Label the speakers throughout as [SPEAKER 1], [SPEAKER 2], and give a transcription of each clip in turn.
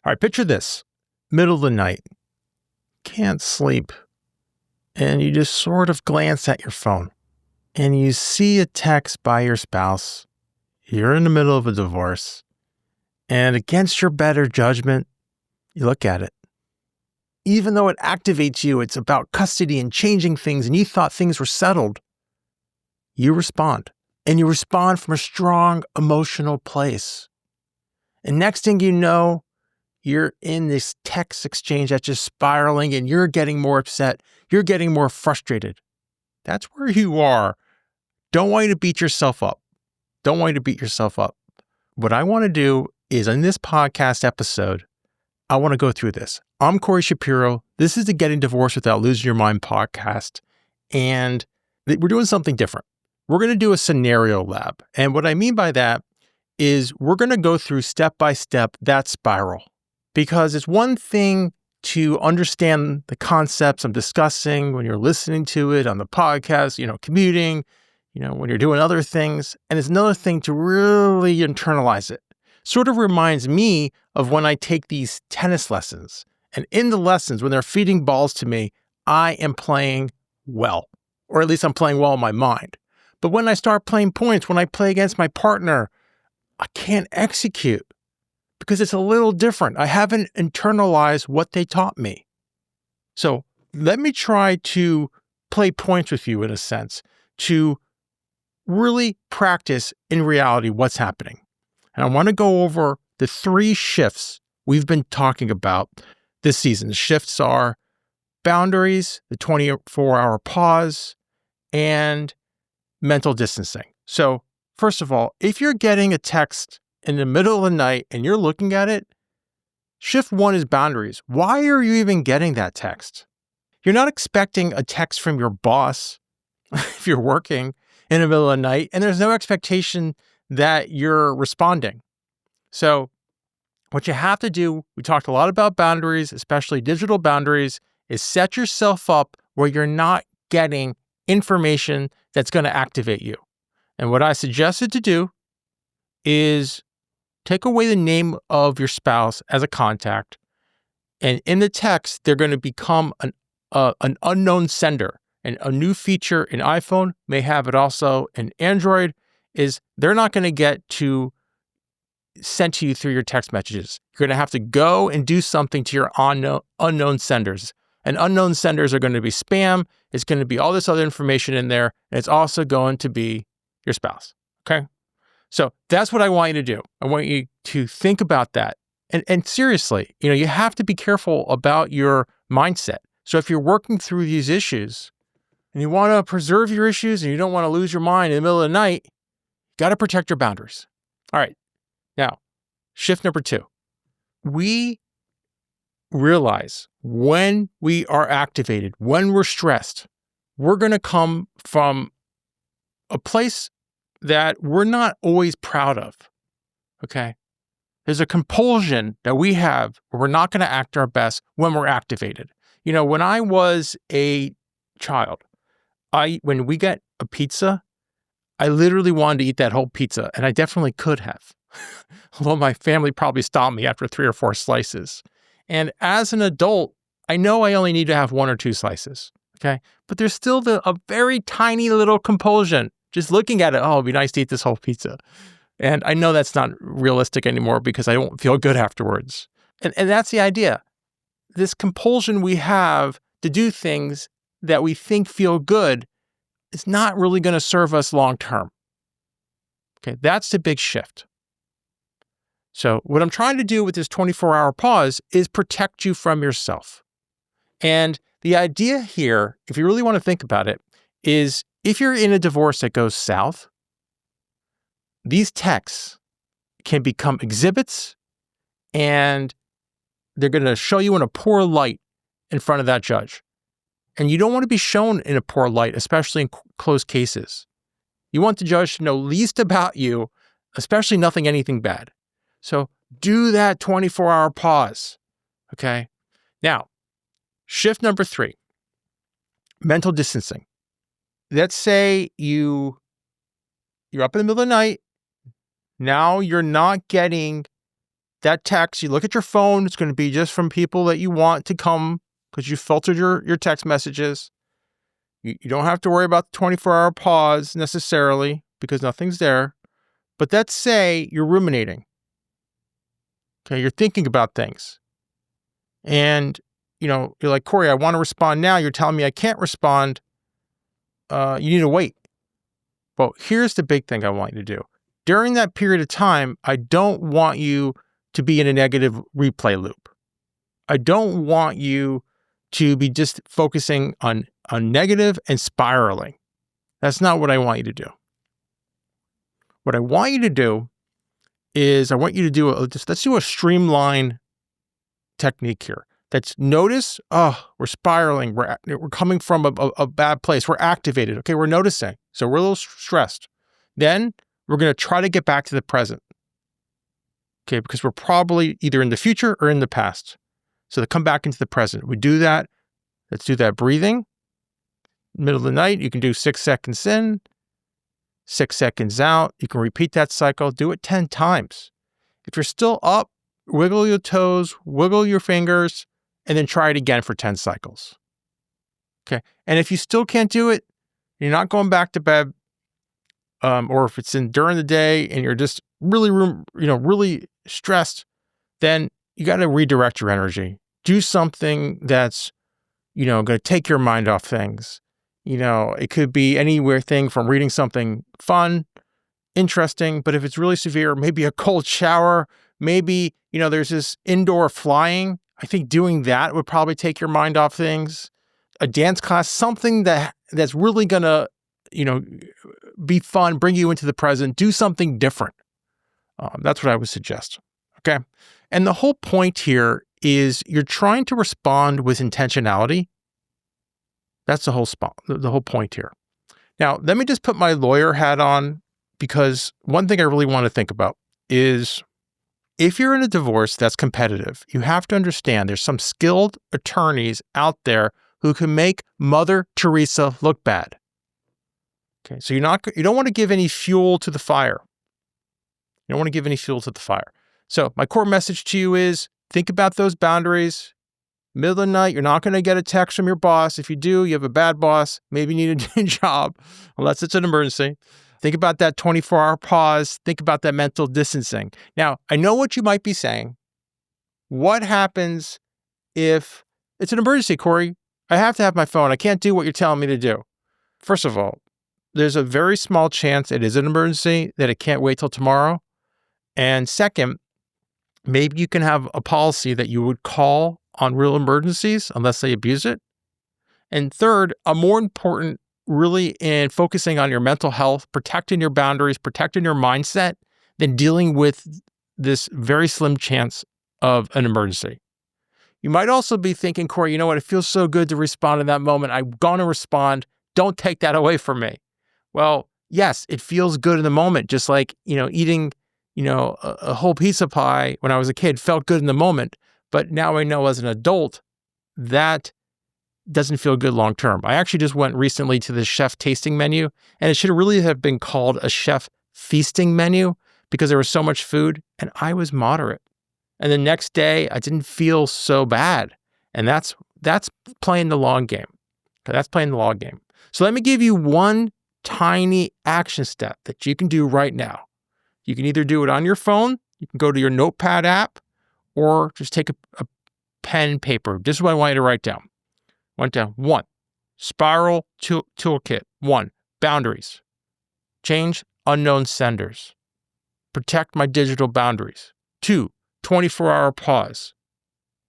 [SPEAKER 1] All right, picture this. Middle of the night, can't sleep, and you just sort of glance at your phone, and you see a text by your spouse. You're in the middle of a divorce, and against your better judgment, you look at it. Even though it activates you, it's about custody and changing things, and you thought things were settled, you respond. And you respond from a strong emotional place. And next thing you know, you're in this text exchange that's just spiraling, and you're getting more upset. You're getting more frustrated. That's where you are. Don't want you to beat yourself up. Don't want you to beat yourself up. What I want to do is, in this podcast episode, I want to go through this. I'm Corey Shapiro. This is the Getting Divorced Without Losing Your Mind podcast. And we're doing something different. We're going to do a scenario lab. And what I mean by that is we're going to go through step by step that spiral. Because it's one thing to understand the concepts I'm discussing when you're listening to it on the podcast, commuting, when you're doing other things. And it's another thing to really internalize it. Sort of reminds me of when I take these tennis lessons. And in the lessons, when they're feeding balls to me, I am playing well. Or at least I'm playing well in my mind. But when I start playing points, when I play against my partner, I can't execute because it's a little different. I haven't internalized what they taught me. So let me try to play points with you in a sense to really practice in reality what's happening. And I want to go over the 3 shifts we've been talking about this season. The shifts are boundaries, the 24-hour pause, and mental distancing. So first of all, if you're getting a text in the middle of the night and you're looking at it, shift 1 is boundaries. Why are you even getting that text? You're not expecting a text from your boss if you're working in the middle of the night, and there's no expectation that you're responding. So what you have to do, we talked a lot about boundaries, especially digital boundaries, is set yourself up where you're not getting information that's going to activate you. And what I suggested to do is take away the name of your spouse as a contact. And in the text, they're going to become an unknown sender. And a new feature in iPhone may have it also in Android is they're not going to get to sent to you through your text messages. You're going to have to go and do something to your unknown senders. And unknown senders are going to be spam. It's going to be all this other information in there. And it's also going to be your spouse. Okay? So that's what I want you to do. I want you to think about that. And seriously, you have to be careful about your mindset. So if you're working through these issues and you want to preserve your issues and you don't want to lose your mind in the middle of the night, you got to protect your boundaries. All right. Now, shift number 2. We realize when we are activated, when we're stressed, we're going to come from a place that we're not always proud of, okay? There's a compulsion that we have where we're not going to act our best when we're activated. When I was a child, when we get a pizza, I literally wanted to eat that whole pizza, and I definitely could have. Although my family probably stopped me after 3 or 4 slices. And as an adult, I know I only need to have 1 or 2 slices, okay? But there's still a very tiny little compulsion. Just looking at it, it'd be nice to eat this whole pizza. And I know that's not realistic anymore because I don't feel good afterwards. And that's the idea. This compulsion we have to do things that we think feel good is not really going to serve us long term. Okay, that's the big shift. So what I'm trying to do with this 24-hour pause is protect you from yourself. And the idea here, if you really want to think about it, is if you're in a divorce that goes south, these texts can become exhibits and they're going to show you in a poor light in front of that judge. And you don't want to be shown in a poor light, especially in closed cases. You want the judge to know least about you, especially anything bad. So do that 24-hour pause, okay? Now, shift number 3, mental distancing. Let's say you're up in the middle of the night. Now you're not getting that text, you look at your phone, it's going to be just from people that you want to come because you filtered your text messages. You don't have to worry about the 24-hour pause necessarily because nothing's there. But let's say you're ruminating. Okay, you're thinking about things. And, you're like, Corey, I want to respond now. You're telling me I can't respond. You need to wait. Well, here's the big thing I want you to do. During that period of time, I don't want you to be in a negative replay loop. I don't want you to be just focusing on negative and spiraling. That's not what I want you to do. What I want you to do is let's do a streamline technique here. That's notice, we're spiraling. We're coming from a bad place. We're activated. Okay, we're noticing. So we're a little stressed. Then we're going to try to get back to the present. Okay, because we're probably either in the future or in the past. So to come back into the present. We do that. Let's do that breathing. Middle of the night, you can do 6 seconds in, 6 seconds out. You can repeat that cycle. Do it 10 times. If you're still up, wiggle your toes, wiggle your fingers, and then try it again for 10 cycles. Okay. And if you still can't do it, you're not going back to bed, or if it's during the day and you're just really stressed, then you got to redirect your energy. Do something that's, going to take your mind off things. It could be anywhere thing from reading something fun, interesting, but if it's really severe, maybe a cold shower, maybe, there's this indoor flying. I think doing that would probably take your mind off things. A dance class, something that's really going to, be fun, bring you into the present, do something different. That's what I would suggest. Okay. And the whole point here is you're trying to respond with intentionality. That's the whole point here. Now, let me just put my lawyer hat on, because one thing I really want to think about is if you're in a divorce that's competitive, you have to understand there's some skilled attorneys out there who can make Mother Teresa look bad. Okay, so you don't want to give any fuel to the fire. You don't want to give any fuel to the fire. So my core message to you is think about those boundaries. Middle of the night, you're not going to get a text from your boss. If you do, you have a bad boss. Maybe you need a new job, unless it's an emergency. Think about that 24-hour pause. Think about that mental distancing. Now, I know what you might be saying. What happens if it's an emergency, Corey? I have to have my phone. I can't do what you're telling me to do. First of all, there's a very small chance it is an emergency, that it can't wait till tomorrow. And second, maybe you can have a policy that you would call on real emergencies unless they abuse it. And third, a more important really in focusing on your mental health, protecting your boundaries, protecting your mindset, than dealing with this very slim chance of an emergency. You might also be thinking, Corey, you know what? It feels so good to respond in that moment. I'm going to respond. Don't take that away from me. Well, yes, it feels good in the moment. Just like, eating, a whole piece of pie when I was a kid felt good in the moment. But now I know as an adult, that doesn't feel good long term. I actually just went recently to the chef tasting menu, and it should really have been called a chef feasting menu because there was so much food and I was moderate. And the next day I didn't feel so bad. And that's playing the long game. Okay, that's playing the long game. So let me give you one tiny action step that you can do right now. You can either do it on your phone, you can go to your notepad app, or just take a pen and paper. This is what I want you to write down. One, spiral toolkit. 1, boundaries. Change unknown senders. Protect my digital boundaries. 2, 24-hour pause.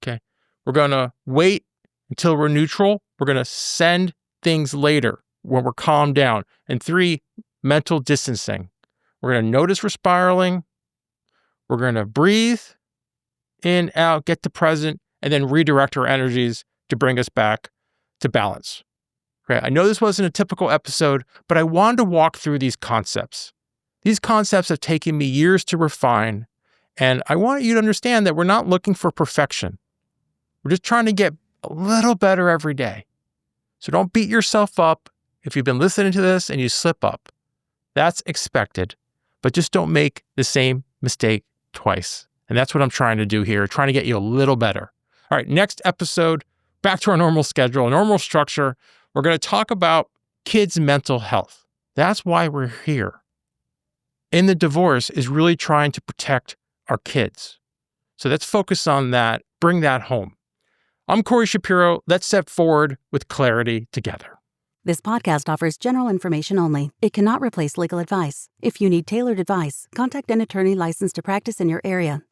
[SPEAKER 1] Okay. We're going to wait until we're neutral. We're going to send things later when we're calmed down. And 3, mental distancing. We're going to notice we're spiraling. We're going to breathe in, out, get to present, and then redirect our energies to bring us back to balance. Okay. I know this wasn't a typical episode, but I wanted to walk through these concepts. These concepts have taken me years to refine, and I want you to understand that we're not looking for perfection. We're just trying to get a little better every day. So don't beat yourself up if you've been listening to this and you slip up. That's expected, but just don't make the same mistake twice. And that's what I'm trying to do here, trying to get you a little better. All right, next episode, back to our normal schedule, normal structure. We're going to talk about kids' mental health. That's why we're here. And the divorce is really trying to protect our kids. So let's focus on that, bring that home. I'm Corey Shapiro. Let's step forward with clarity together.
[SPEAKER 2] This podcast offers general information only. It cannot replace legal advice. If you need tailored advice, contact an attorney licensed to practice in your area.